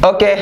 Oke,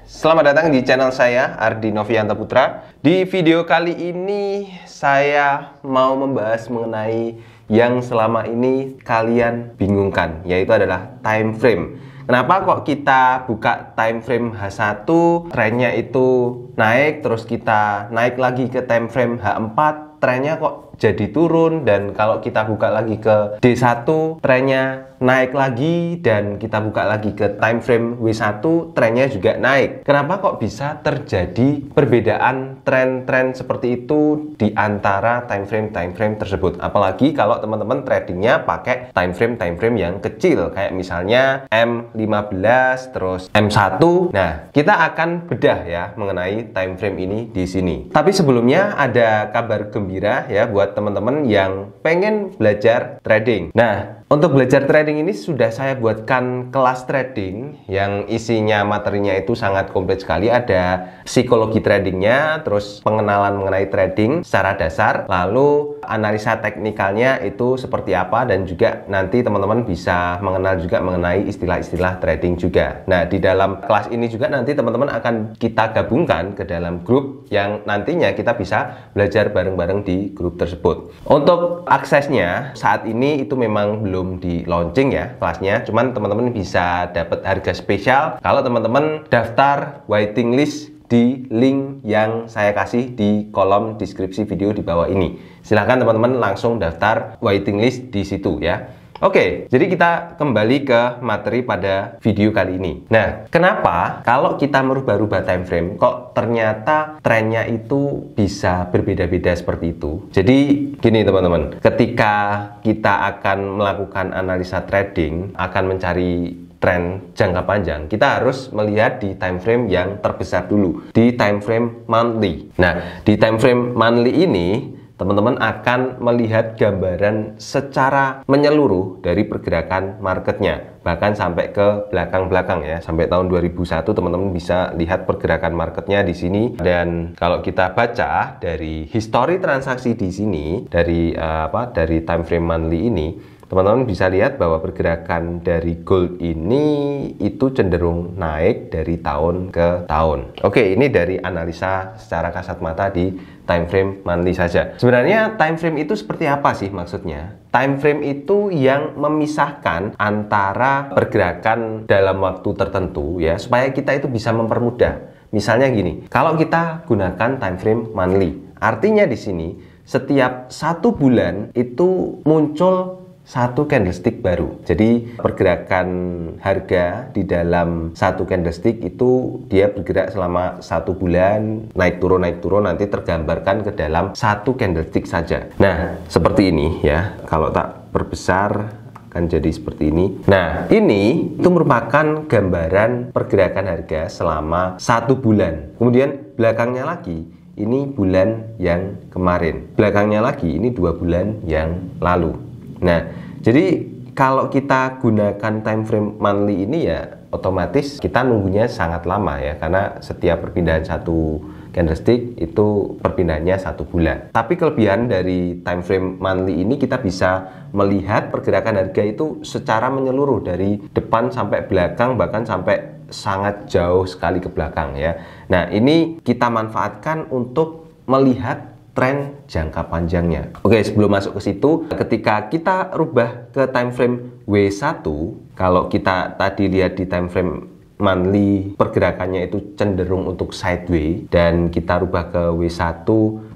selamat datang di channel saya, Ardi Novianta Putra. Di video kali ini saya mau membahas mengenai yang selama ini kalian bingungkan, yaitu adalah time frame. Kenapa kok kita buka time frame H1, trennya itu naik, terus kita naik lagi ke time frame H4, trennya kok jadi turun, dan kalau kita buka lagi ke D1 trennya naik lagi, dan kita buka lagi ke time frame W1 trennya juga naik. Kenapa kok bisa terjadi perbedaan tren-tren seperti itu di antara time frame tersebut? Apalagi kalau teman-teman tradingnya pakai time frame yang kecil, kayak misalnya M15 terus M1. Nah, kita akan bedah ya mengenai time frame ini di sini. Tapi sebelumnya ada kabar gembira ya buat teman-teman yang pengen belajar trading. Nah, untuk belajar trading ini sudah saya buatkan kelas trading yang isinya materinya itu sangat komplit sekali. Ada psikologi tradingnya, terus pengenalan mengenai trading secara dasar, lalu analisa teknikalnya itu seperti apa, dan juga nanti teman-teman bisa mengenal juga mengenai istilah-istilah trading juga. Nah, di dalam kelas ini juga nanti teman-teman akan kita gabungkan ke dalam grup yang nantinya kita bisa belajar bareng-bareng di grup tersebut. Untuk aksesnya saat ini itu memang belum di launching ya kelasnya, cuman teman-teman bisa dapat harga spesial kalau teman-teman daftar waiting list di link yang saya kasih di kolom deskripsi video di bawah ini. Silahkan teman-teman langsung daftar waiting list di situ ya. Oke, jadi kita kembali ke materi pada video kali ini. Nah, kenapa kalau kita merubah-rubah time frame kok ternyata trennya itu bisa berbeda-beda seperti itu? Jadi gini teman-teman, ketika kita akan melakukan analisa trading, akan mencari tren jangka panjang, kita harus melihat di time frame yang terbesar dulu, di time frame monthly. Nah, di time frame monthly ini teman-teman akan melihat gambaran secara menyeluruh dari pergerakan marketnya, bahkan sampai ke belakang-belakang ya, sampai tahun 2001 teman-teman bisa lihat pergerakan marketnya di sini. Dan kalau kita baca dari history transaksi di sini, dari time frame monthly ini, teman-teman bisa lihat bahwa pergerakan dari gold ini itu cenderung naik dari tahun ke tahun. Oke, ini dari analisa secara kasat mata di time frame monthly saja. Sebenarnya time frame itu seperti apa sih maksudnya? Time frame itu yang memisahkan antara pergerakan dalam waktu tertentu ya, supaya kita itu bisa mempermudah. Misalnya gini, kalau kita gunakan time frame monthly, artinya di sini setiap 1 bulan itu muncul satu candlestick baru. Jadi pergerakan harga di dalam satu candlestick itu dia bergerak selama 1 bulan, naik turun, nanti tergambarkan ke dalam satu candlestick saja. Nah, seperti ini ya. Kalau tak perbesar akan jadi seperti ini. Nah, ini itu merupakan gambaran pergerakan harga selama 1 bulan. Kemudian belakangnya lagi, ini bulan yang kemarin. Belakangnya lagi, ini 2 bulan yang lalu. Nah, jadi kalau kita gunakan time frame monthly ini ya otomatis kita nunggunya sangat lama ya, karena setiap perpindahan satu candlestick itu perpindahannya 1 bulan. Tapi kelebihan dari time frame monthly ini, kita bisa melihat pergerakan harga itu secara menyeluruh dari depan sampai belakang, bahkan sampai sangat jauh sekali ke belakang ya. Nah, ini kita manfaatkan untuk melihat tren jangka panjangnya. Oke, sebelum masuk ke situ, ketika kita rubah ke time frame W1, kalau kita tadi lihat di time frame monthly pergerakannya itu cenderung untuk sideways, dan kita rubah ke W1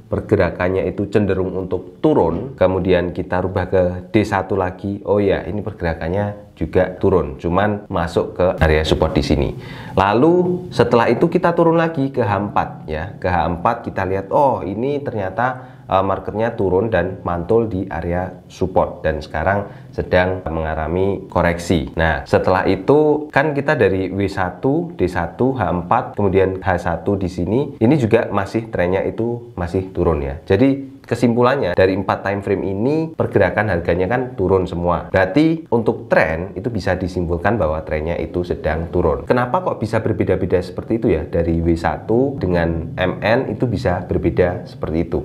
pergerakannya itu cenderung untuk turun, kemudian kita rubah ke D1 lagi, oh ya ini pergerakannya juga turun, cuman masuk ke area support di sini. Lalu setelah itu kita turun lagi ke H4 ya, ke H4 kita lihat, oh ini ternyata marketnya turun dan mantul di area support, dan sekarang sedang mengalami koreksi. Nah, setelah itu kan kita dari W1, D1, H4, kemudian H1 di sini, ini juga masih trennya itu masih turun ya. Jadi kesimpulannya dari 4 time frame ini pergerakan harganya kan turun semua. Berarti untuk tren itu bisa disimpulkan bahwa trennya itu sedang turun. Kenapa kok bisa berbeda-beda seperti itu ya? Dari W1 dengan MN itu bisa berbeda seperti itu.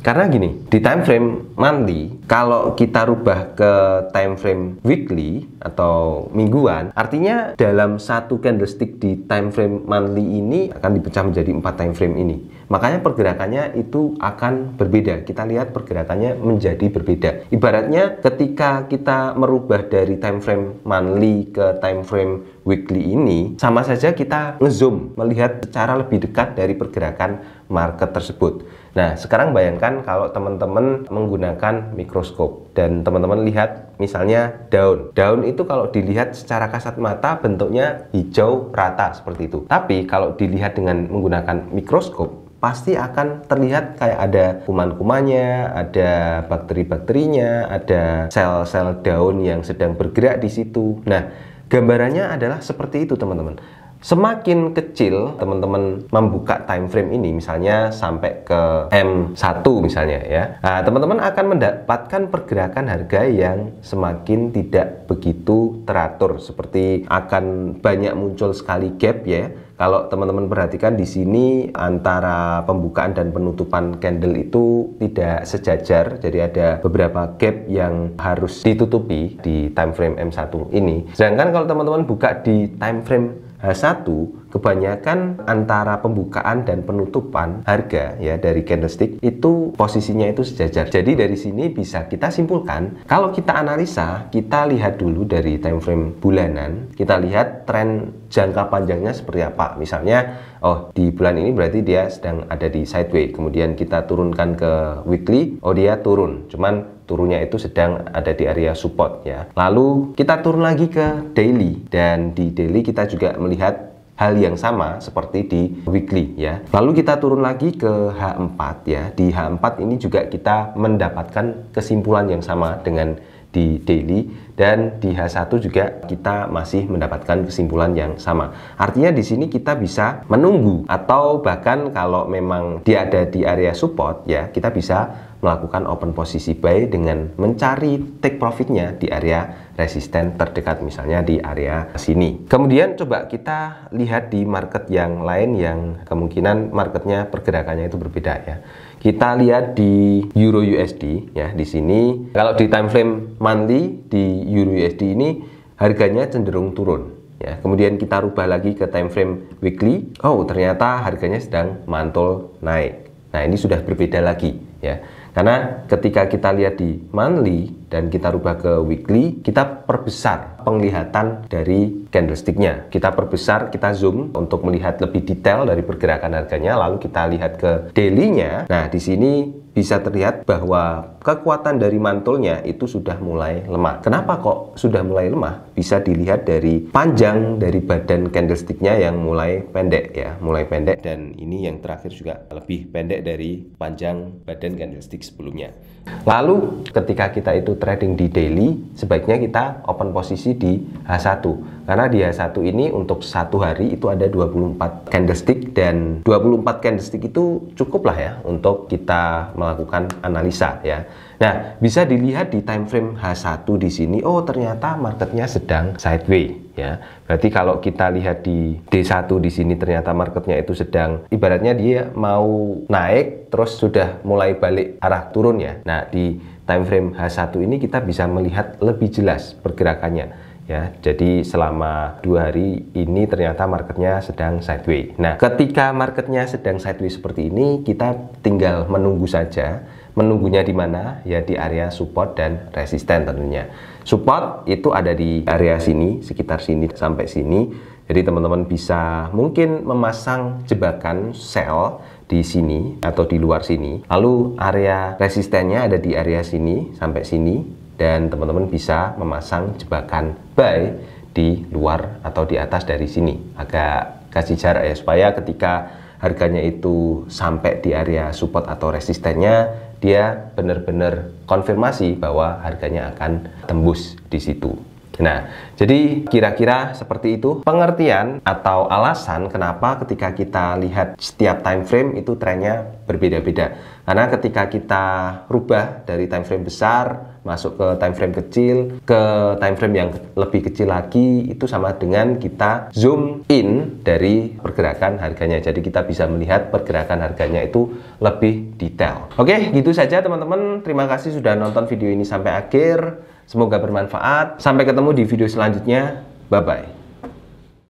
Karena gini, di time frame monthly, kalau kita rubah ke time frame weekly atau mingguan, artinya dalam satu candlestick di time frame monthly ini akan dipecah menjadi 4 time frame ini. Makanya pergerakannya itu akan berbeda. Kita lihat pergerakannya menjadi berbeda. Ibaratnya ketika kita merubah dari time frame monthly ke time frame weekly ini, sama saja kita ngezoom, melihat secara lebih dekat dari pergerakan market tersebut. Nah, sekarang bayangkan kalau teman-teman menggunakan mikroskop dan teman-teman lihat misalnya daun. Daun itu kalau dilihat secara kasat mata bentuknya hijau rata seperti itu. Tapi kalau dilihat dengan menggunakan mikroskop, pasti akan terlihat kayak ada kuman-kumannya, ada bakteri-bakterinya, ada sel-sel daun yang sedang bergerak di situ. Nah, gambarannya adalah seperti itu, teman-teman. Semakin kecil teman-teman membuka time frame ini, misalnya sampai ke M1 misalnya ya, nah, teman-teman akan mendapatkan pergerakan harga yang semakin tidak begitu teratur, seperti akan banyak muncul sekali gap ya. Kalau teman-teman perhatikan di sini antara pembukaan dan penutupan candle itu tidak sejajar, jadi ada beberapa gap yang harus ditutupi di time frame M1 ini. Sedangkan kalau teman-teman buka di time frame H1, kebanyakan antara pembukaan dan penutupan harga ya dari candlestick itu posisinya itu sejajar. Jadi dari sini bisa kita simpulkan, kalau kita analisa, kita lihat dulu dari time frame bulanan, kita lihat tren jangka panjangnya seperti apa. Misalnya, oh di bulan ini berarti dia sedang ada di sideways, kemudian kita turunkan ke weekly, oh dia turun, cuman turunnya itu sedang ada di area support ya. Lalu kita turun lagi ke daily, dan di daily kita juga melihat hal yang sama seperti di weekly ya. Lalu kita turun lagi ke H4 ya. Di H4 ini juga kita mendapatkan kesimpulan yang sama dengan di daily, dan di H1 juga kita masih mendapatkan kesimpulan yang sama. Artinya di sini kita bisa menunggu, atau bahkan kalau memang dia ada di area support ya, kita bisa melakukan open posisi buy dengan mencari take profitnya di area resisten terdekat, misalnya di area sini. Kemudian coba kita lihat di market yang lain yang kemungkinan marketnya pergerakannya itu berbeda ya. Kita lihat di Euro USD ya. Di sini kalau di time frame monthly di Euro USD ini harganya cenderung turun ya. Kemudian kita rubah lagi ke time frame weekly. Oh, ternyata harganya sedang mantul naik. Nah, ini sudah berbeda lagi ya. Karena ketika kita lihat di monthly dan kita rubah ke weekly, kita perbesar penglihatan dari candlesticknya. Kita perbesar, kita zoom untuk melihat lebih detail dari pergerakan harganya. Lalu kita lihat ke daily-nya. Nah, di sini bisa terlihat bahwa kekuatan dari mantulnya itu sudah mulai lemah. Kenapa kok sudah mulai lemah? Bisa dilihat dari panjang dari badan candlesticknya yang mulai pendek ya, mulai pendek, dan ini yang terakhir juga lebih pendek dari panjang badan candlestick sebelumnya. Lalu ketika kita itu trading di daily, sebaiknya kita open posisi di H1, karena di H1 ini untuk satu hari itu ada 24 candlestick, dan 24 candlestick itu cukup lah ya untuk kita melakukan analisa ya. Nah, bisa dilihat di time frame H1 di sini, oh ternyata marketnya sedang sideways ya. Berarti kalau kita lihat di D1 di sini ternyata marketnya itu sedang, ibaratnya dia mau naik terus sudah mulai balik arah turun ya. Nah, di time frame H1 ini kita bisa melihat lebih jelas pergerakannya ya. Jadi selama 2 hari ini ternyata marketnya sedang sideways. Nah, ketika marketnya sedang sideways seperti ini, kita tinggal menunggu saja. Menunggunya di mana? Ya di area support dan resisten tentunya. Support itu ada di area sini, sekitar sini sampai sini. Jadi teman-teman bisa mungkin memasang jebakan sell di sini atau di luar sini. Lalu area resistennya ada di area sini sampai sini, dan teman-teman bisa memasang jebakan buy di luar atau di atas dari sini. Agak kasih jarak ya, supaya ketika harganya itu sampai di area support atau resistennya, dia benar-benar konfirmasi bahwa harganya akan tembus di situ. Nah, jadi kira-kira seperti itu pengertian atau alasan kenapa ketika kita lihat setiap time frame itu trennya berbeda-beda. Karena ketika kita rubah dari time frame besar masuk ke time frame kecil ke time frame yang lebih kecil lagi, itu sama dengan kita zoom in dari pergerakan harganya. Jadi kita bisa melihat pergerakan harganya itu lebih detail. Oke, gitu saja teman-teman. Terima kasih sudah nonton video ini sampai akhir. Semoga bermanfaat. Sampai ketemu di video selanjutnya. Bye-bye.